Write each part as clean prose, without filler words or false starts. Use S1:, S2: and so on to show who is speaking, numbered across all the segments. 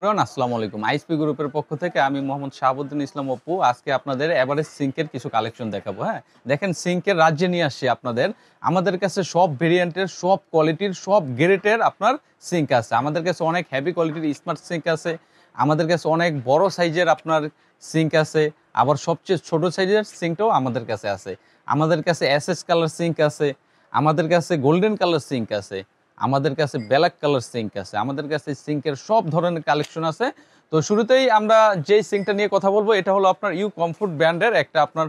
S1: আসসালামু আলাইকুম। আইএসপি গ্রুপের পক্ষ থেকে আমি মোহাম্মদ শাহাবুদ্দিন ইসলাম অপু। আজকে আপনাদের এভারেস্ট সিঙ্কের কিছু কালেকশন দেখাবো, হ্যাঁ? দেখেন সিঙ্কের রাজ্যে নিয়ে আসছি আপনাদের। আমাদের কাছে সব ভেরিয়েন্টের, সব কোয়ালিটির, সব গ্রেডের আপনার সিঙ্ক আছে। আমাদের কাছে অনেক হেভি কোয়ালিটির স্মার্ট সিঙ্ক আছে। আমাদের কাছে অনেক বড় সাইজের আপনার সিঙ্ক আছে। আবার সবচেয়ে ছোট সাইজের সিঙ্কটাও আমাদের কাছে আছে। আমাদের কাছে এসএস কালার সিঙ্ক আছে। আমাদের কাছে গোল্ডেন কালার সিঙ্ক আছে। আমাদের কাছে ব্ল্যাক কালার সিঙ্ক আছে। আমাদের কাছে সিঙ্কের সব ধরনের কালেকশন আছে। তো শুরুতেই আমরা যে সিঙ্কটা নিয়ে কথা বলবো এটা হলো আপনার ইউ কমফোর্ট ব্র্যান্ডের একটা আপনার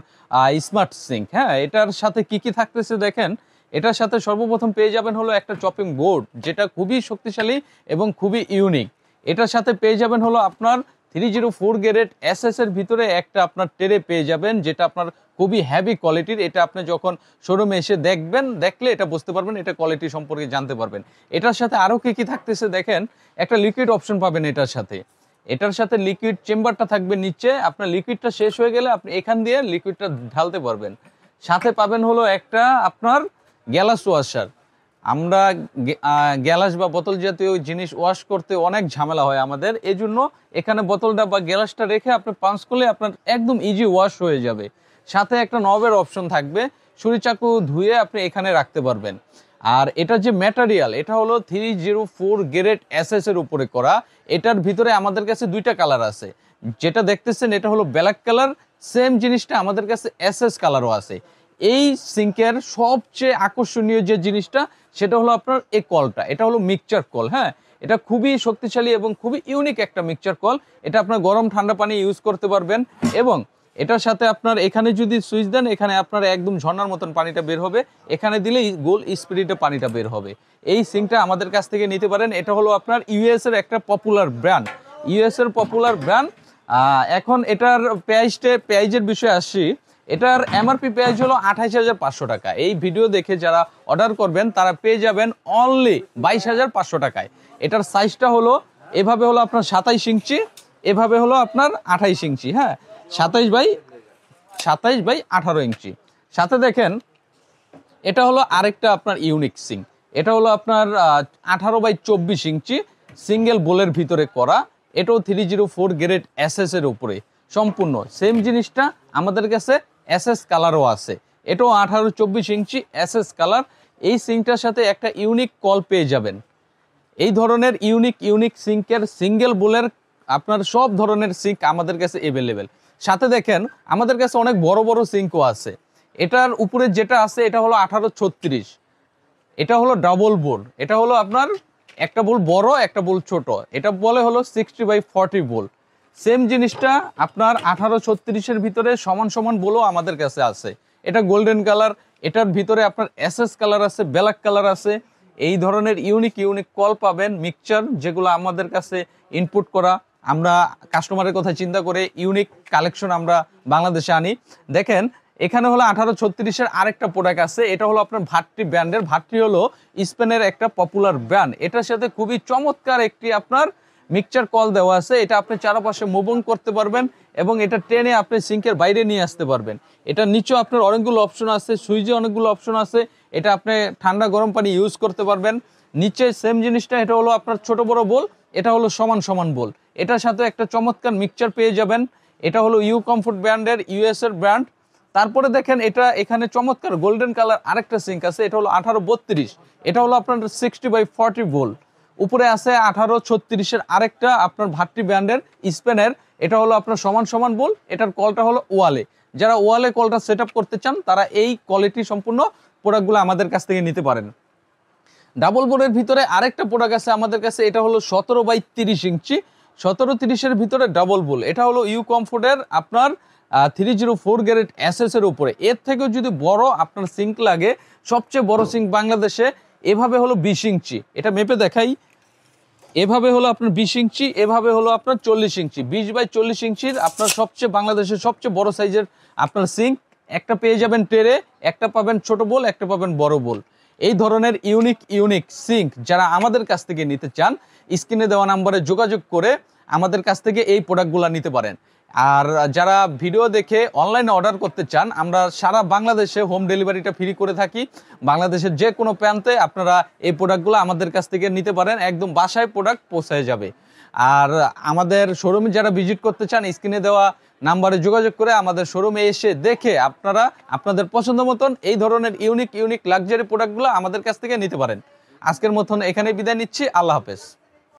S1: স্মার্ট সিঙ্ক, হ্যাঁ? এটার সাথে কি কি থাকতেছে দেখেন। এটার সাথে সর্বপ্রথম পেয়ে যাবেন হলো একটা চপিং বোর্ড, যেটা খুবই শক্তিশালী এবং খুবই ইউনিক। এটার সাথে পেয়ে যাবেন হলো আপনার 304 গ্রেড এসএস এর ভিতরে একটা আপনার ট্রে পেয়ে যাবেন, যেটা আপনার খুবই হেভি কোয়ালিটির। এটা আপনি যখন শোরুমে এসে দেখবেন, দেখলে এটা বুঝতে পারবেন, এটা কোয়ালিটি সম্পর্কে জানতে পারবেন। এটার সাথে আরও কি কি থাকতেছে দেখেন। একটা লিকুইড অপশন পাবেন এটার সাথে। এটার সাথে লিকুইড চেম্বারটা থাকবে নিচে। আপনার লিকুইডটা শেষ হয়ে গেলে আপনি এখান দিয়ে লিকুইডটা ঢালতে পারবেন। সাথে পাবেন হলো একটা আপনার গ্যালাস ওয়াশার। আমরা গ্যালাস বা বোতল জাতীয় জিনিস ওয়াশ করতে অনেক ঝামেলা হয় আমাদের, এজন্য এখানে বোতলটা বা গ্যালাসটা রেখে আপনি পাঞ্চ করলে আপনার একদম ইজি ওয়াশ হয়ে যাবে। সাথে একটা নবের অপশন থাকবে, ছুরি চাকু ধুয়ে আপনি এখানে রাখতে পারবেন। আর এটা যে ম্যাটেরিয়াল, এটা হলো 304 গ্রেড এসএস এর উপরে করা। এটার ভিতরে আমাদের কাছে দুইটা কালার আছে। যেটা দেখতেছেন এটা হলো ব্ল্যাক কালার। সেম জিনিসটা আমাদের কাছে এসএস কালারও আছে। এই সিঙ্কের সবচেয়ে আকর্ষণীয় যে জিনিসটা সেটা হলো আপনার এই কলটা। এটা হলো মিক্সচার কল, হ্যাঁ? এটা খুবই শক্তিশালী এবং খুবই ইউনিক একটা মিক্সচার কল। এটা আপনার গরম ঠান্ডা পানি ইউজ করতে পারবেন। এবং এটার সাথে আপনার এখানে যদি সুইচ দেন, এখানে আপনার একদম ঝর্ণার মতন পানিটা বের হবে। এখানে দিলেই গোল স্পিরিটে পানিটা বের হবে। এই সিঙ্কটা আমাদের কাছ থেকে নিতে পারেন। এটা হলো আপনার ইউএস এর একটা পপুলার ব্র্যান্ড। ইউএস এর পপুলার ব্র্যান্ড। এখন এটার প্রাইজের বিষয়ে আসছি। এটার এমআরপি প্রাইস হলো 28,500 টাকা। এই ভিডিও দেখে যারা অর্ডার করবেন তারা পেয়ে যাবেন অনলি 22,500 টাকায়। এটার সাইজটা হলো এভাবে, হলো আপনার 27 ইঞ্চি, এভাবে হলো আপনার 28 ইঞ্চি, হ্যাঁ? 27 বাই 18 ইঞ্চি। সাথে দেখেন এটা হলো আরেকটা আপনার ইউনিক সিঙ্ক। এটা হলো আপনার 18 বাই 24 ইঞ্চি সিঙ্গেল বোলের ভিতরে করা। এটাও 304 গ্রেড এসএস এর উপরে সম্পূর্ণ। সেম জিনিসটা আমাদের কাছে এসএস কালারও আছে। এটাও 18-24 ইঞ্চি এসএস কালার। এই সিঙ্কটার সাথে একটা ইউনিক কল পেয়ে যাবেন। এই ধরনের ইউনিক সিঙ্কের সিঙ্গেল বোলের আপনার সব ধরনের সিঙ্ক আমাদের কাছে এভেলেবেল। সাথে দেখেন আমাদের কাছে অনেক বড় বড় সিঙ্কও আছে। এটার উপরে যেটা আছে এটা হলো 1836। এটা হলো ডাবল বোল। এটা হলো আপনার একটা বোল বড়, একটা বোল ছোট। এটা বলে হলো 60/40 বোল। সেম জিনিসটা আপনার 1836-এর ভিতরে সমান সমান বোলও আমাদের কাছে আছে। এটা গোল্ডেন কালার। এটার ভিতরে আপনার এসএস কালার আছে, ব্ল্যাক কালার আছে। এই ধরনের ইউনিক কল পাবেন, মিক্সচার, যেগুলো আমাদের কাছে ইনপুট করা। আমরা কাস্টমারের কথা চিন্তা করে ইউনিক কালেকশন আমরা বাংলাদেশে আনি। দেখেন এখানে হলো 1836-এর আরেকটা প্রোডাক্ট আছে। এটা হলো আপনার ভাট্রি ব্র্যান্ডের। ভাট্রি হলো স্পেনের একটা পপুলার ব্র্যান্ড। এটার সাথে খুবই চমৎকার একটি আপনার মিক্সচার কল দেওয়া আছে। এটা আপনি চারপাশে মুভ করতে পারবেন এবং এটা টেনে আপনি সিঙ্কের বাইরে নিয়ে আসতে পারবেন। এটা নিচেও আপনার অনেকগুলো অপশন আছে, সুইচে অনেকগুলো অপশন আছে। এটা আপনি ঠান্ডা গরম পানি ইউজ করতে পারবেন। নিচে সেম জিনিসটা, এটা হলো আপনার ছোট বড় বোল, এটা হলো সমান সমান বোল। এটার সাথে একটা চমৎকার মিক্সচার পেয়ে যাবেন। এটা হলো ইউ কমফোর্ট ব্র্যান্ডের, ইউএস এর ব্র্যান্ড। তারপরে দেখেন এটা এখানে চমৎকার গোল্ডেন কালার আরেকটা সিঙ্ক আছে। এটা হলো 1832। এটা হলো আপনার 60/40 ভোল্ট। উপরে আছে 1836-এর আরেকটা আপনার ভাট্রি ব্র্যান্ডের স্পেনের। এটা হলো আপনার সমান সমান বোল। এটার কলটা হলো ওয়ালে। যারা ওয়ালে কলটা সেট আপ করতে চান তারা এই কোয়ালিটি সম্পূর্ণ প্রোডাক্টগুলো আমাদের কাছ থেকে নিতে পারেন। ডাবল বোর্ডের ভিতরে আরেকটা প্রোডাক্ট আছে আমাদের কাছে। এটা হলো 17/30 ইঞ্চি। 17-30-এর ভিতরে ডাবল বোল। এটা হলো ইউ কমফোর্টের আপনার 304 গ্রেড এসএস এর উপরে। এর থেকেও যদি বড় আপনার সিঙ্ক লাগে, সবচেয়ে বড় সিঙ্ক বাংলাদেশে এভাবে হলো 20 ইঞ্চি। এটা মেপে দেখাই। এভাবে হলো আপনার 20 ইঞ্চি, এভাবে হলো আপনার 40 ইঞ্চি। 20/40 ইঞ্চির আপনার সবচেয়ে বাংলাদেশের সবচেয়ে বড় সাইজের আপনার সিঙ্ক একটা পেয়ে যাবেন ট্রে। একটা পাবেন ছোট বোল, একটা পাবেন বড় বোল। এই ধরনের ইউনিক সিঙ্ক যারা আমাদের কাছ থেকে নিতে চান, স্ক্রিনে দেওয়া নাম্বারে যোগাযোগ করে আমাদের কাছ থেকে এই প্রোডাক্টগুলো নিতে পারেন। আর যারা ভিডিও দেখে অনলাইনে অর্ডার করতে চান, আমরা সারা বাংলাদেশে হোম ডেলিভারিটা ফ্রি করে থাকি। বাংলাদেশের যে কোনো প্রান্তে আপনারা এই প্রোডাক্টগুলো আমাদের কাছ থেকে নিতে পারেন। একদম বাসায় প্রোডাক্ট পৌঁছায় যাবে। আর আমাদের শোরুমে যারা ভিজিট করতে চান স্ক্রিনে দেওয়া নাম্বারে যোগাযোগ করে আমাদের শোরুমে এসে দেখে আপনারা আপনাদের পছন্দ মতন এই ধরনের ইউনিক লাক্সারি প্রোডাক্টগুলো আমাদের কাছ থেকে নিতে পারেন। আজকের মতন এখানেই বিদায় নিচ্ছি। আল্লাহ হাফেজ।